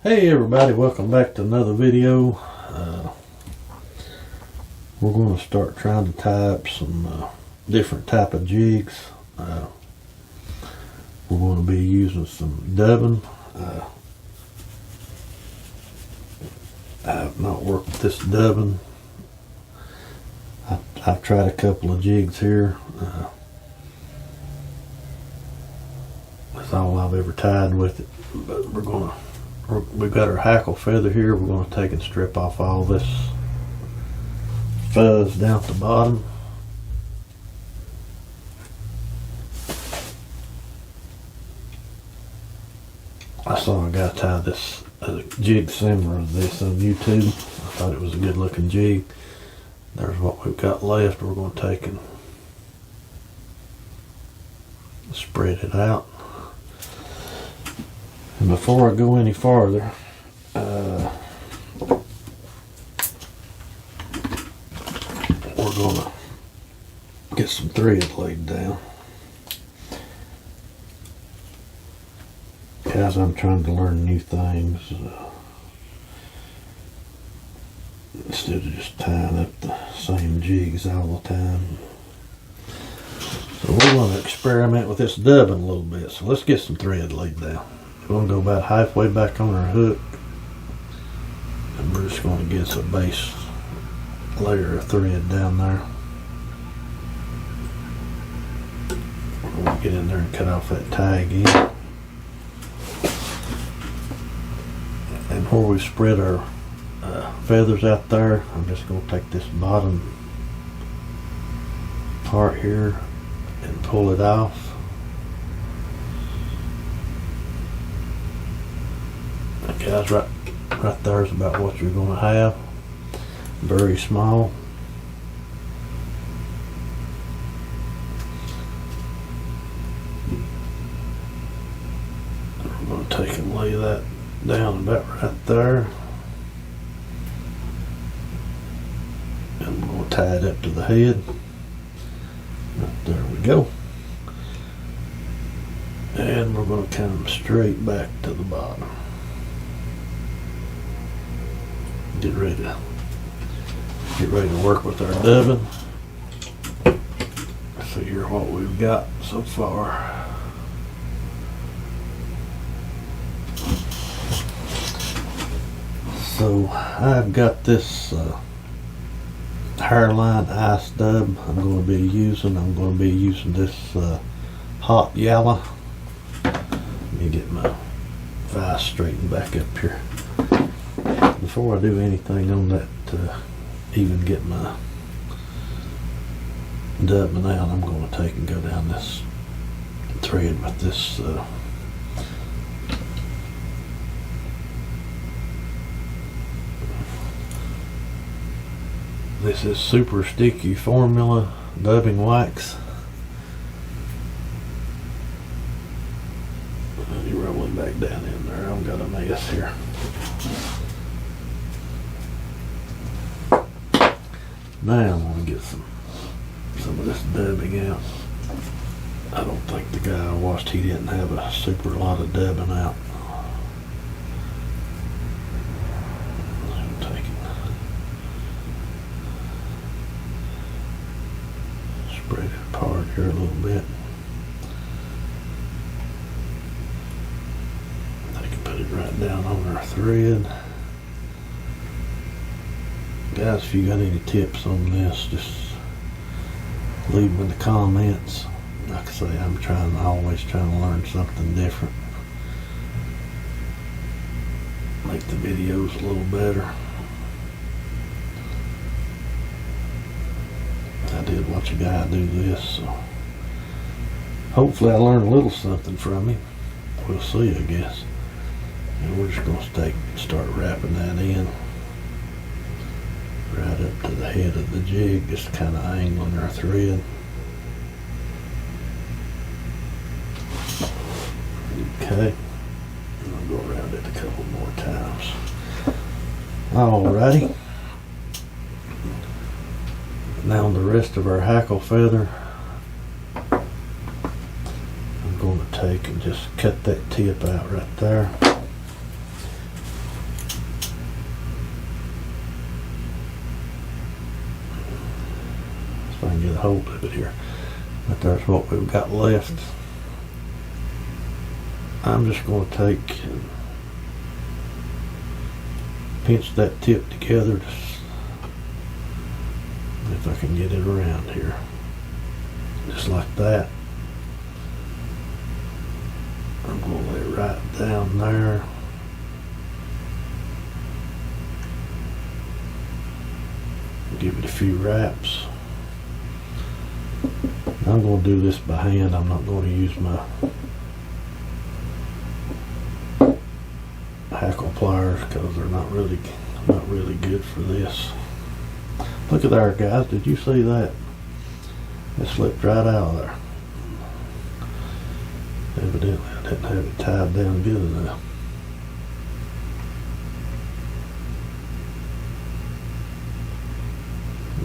Hey everybody, welcome back to another video. We're going to start trying to tie up some different type of jigs. We're going to be using some dubbing. I have not worked with this dubbing. I've tried a couple of jigs here. That's all I've ever tied with it. But we've got our hackle feather here. We're going to take and strip off all this fuzz down at the bottom. I saw a guy tie this a jig similar to this on YouTube. I thought it was a good looking jig. There's what we've got left. We're going to take and spread it out. And before I go any farther, we're going to get some thread laid down. As I'm trying to learn new things, instead of just tying up the same jigs all the time. So we're going to experiment with this dubbing a little bit. So let's get some thread laid down. We're going to go about halfway back on our hook, and we're just going to get us a base layer of thread down there. We're going to get in there and cut off that tag end. And where we spread our feathers out there, I'm just going to take this bottom part here and pull it off. Guys, right there is about what you're going to have. Very small. I'm going to take and lay that down about right there. And I'm going to tie it up to the head. Right there we go. And we're going to come straight back to the bottom. Get ready to work with our dubbing. See here what we've got so far. So I've got this Hairline Ice Dub I'm going to be using. I'm going to be using this Hot Yalla. Let me get my vise straightened back up here. Before I do anything on that, even get my dubbing out, I'm going to take and go down this thread with this this is Super Sticky Formula dubbing wax. You roll it back down in there. I've got a mess here. Now I'm going to get some of this dubbing out. I don't think the guy I watched, he didn't have a super lot of dubbing out. I'm taking, spread it apart here a little bit. I can put it right down on our thread. Guys, if you got any tips on this, just leave them in the comments. Like I say, I'm always trying to learn something different. Make the videos a little better. I did watch a guy do this, so hopefully I learned a little something from him. We'll see, I guess. And we're just going to start wrapping that in. Right up to the head of the jig, just kind of angling our thread. Okay, and I'll go around it a couple more times. Alrighty. Now on the rest of our hackle feather, I'm going to take and just cut that tip out right there. I can get a hold of it here. But there's what we've got left. I'm just going to take and pinch that tip together, if I can get it around here. Just like that. I'm going to lay it right down there. Give it a few wraps. I'm going to do this by hand. I'm not going to use my hackle pliers because they're not really good for this. Look at there, guys. Did you see that? It slipped right out of there. Evidently I didn't have it tied down good enough.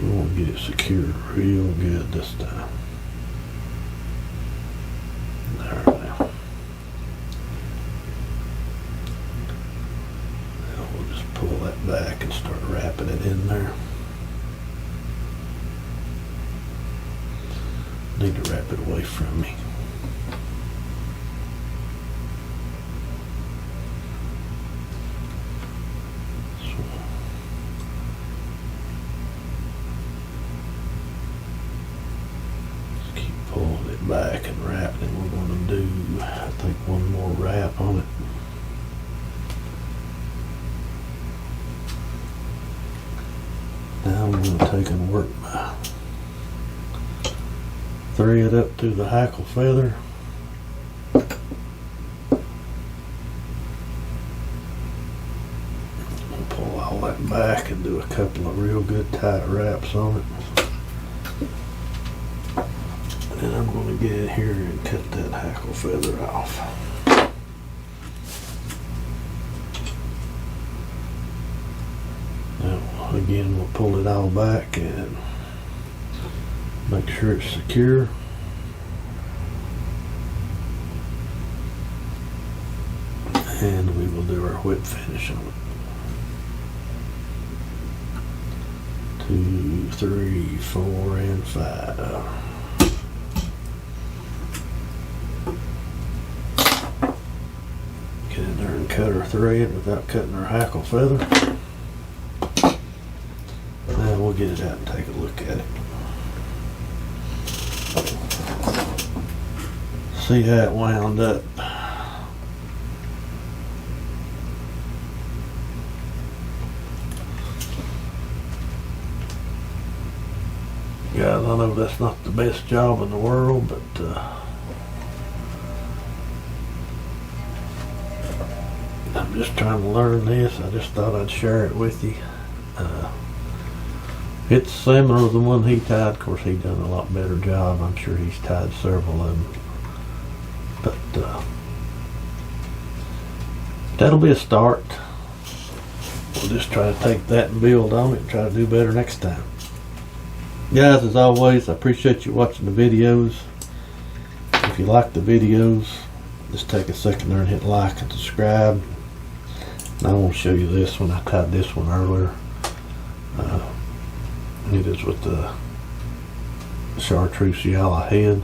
We want to get it secured real good this time. There now. Now we'll just pull that back and start wrapping it in there. Need to wrap it away from me. Pulling it back and wrapping it. We're going to do, I think, one more wrap on it. Now I'm going to take and work my thread up through the hackle feather. I'll pull all that back and do a couple of real good tight wraps on it. And I'm going to get in here and cut that hackle feather off. Now again, we'll pull it all back and make sure it's secure. And we will do our whip finish on it. 2, 3, 4, and 5. Get in there and cut our thread without cutting our hackle feather. Now we'll get it out and take a look at it. See how it wound up. Guys, I know that's not the best job in the world, but I'm just trying to learn this. I just thought I'd share it with you. It's similar to the one he tied. Of course, he done a lot better job. I'm sure he's tied several of them. But that'll be a start. We'll just try to take that and build on it and try to do better next time. Guys, as always, I appreciate you watching the videos. If you like the videos, just take a second there and hit like and subscribe. And I want to show you this one. I tied this one earlier. It is with the chartreuse yellow head.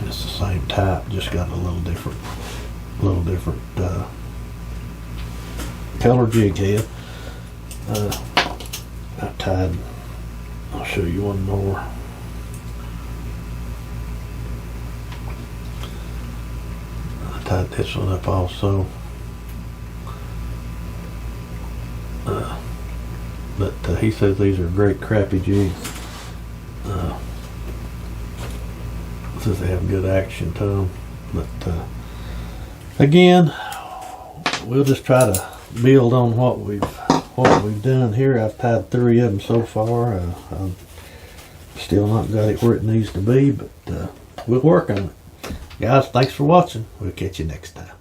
It's the same type, just got a little different color jig head. I tied, I'll show you one more. I tied this one up also. But he says these are great crappie jigs. Says they have good action to them. But again, we'll just try to build on what we've done here. I've tied 3 of them so far. I'm still not got it where it needs to be, but we'll work on it. Guys, thanks for watching. We'll catch you next time.